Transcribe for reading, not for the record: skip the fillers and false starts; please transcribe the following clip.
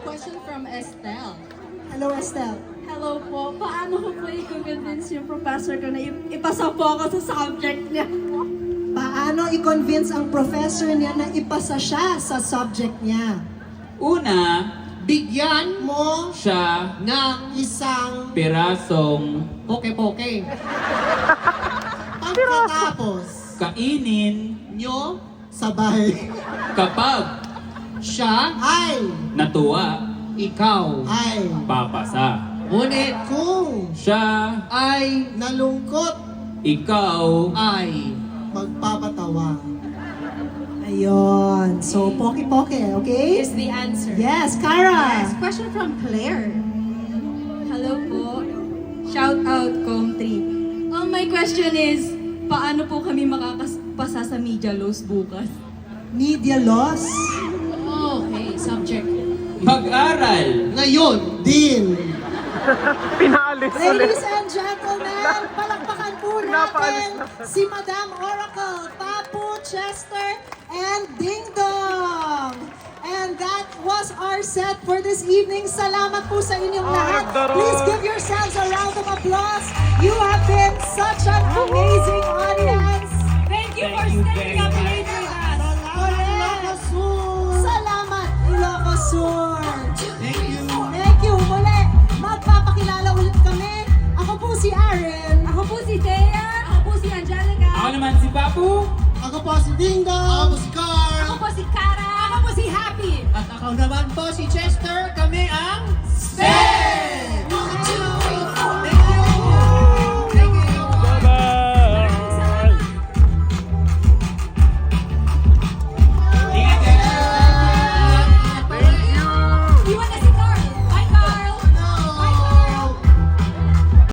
question from Estelle. Hello, Estelle. Hello po, paano ko po i-convince yung professor ko na ipasa po ako sa subject niya? Paano i-convince ang professor niya na ipasa siya sa subject niya? Una, Bigyan mo siya ng isang pirasong poke-poke. Pagkatapos kainin nyo sabay, kapag siya Ay! natuwa, ikaw. Ay! papasa. Ngunit Kung Siya, ay nalungkot, ikaw, ay magpapatawa. Ayun. So, poke-poke, okay? Here's the answer. Yes, Kara! Yes, question from Claire. Hello po. Shout out, Com3. My question is, paano po kami makakapasa sa media laws bukas? Media loss? Okay, subject. mag-aral. ngayon. Din. Pinaalis ulit. Ladies and gentlemen, palakpakan po natin si Madam Oracle, Papu, Chester, and Ding Dong. And that was our set for this evening. Salamat po sa inyong lahat. Please give yourselves a round of applause. You have been such an amazing audience. Thank you for staying up late with us. Correct. Salamat, Ilocos Sur. Thank you. Thank you. Muli, magpapakilala ulit kami. Ako po si Aaron. Ako po si Thea. Ako po si Angelica. Ako naman si Papu. Ako po si Ding Dong. Ako po si Carl. Ako po si Kara. Ako po si Happy. At ako naman po si Chester. Kami ang Stay!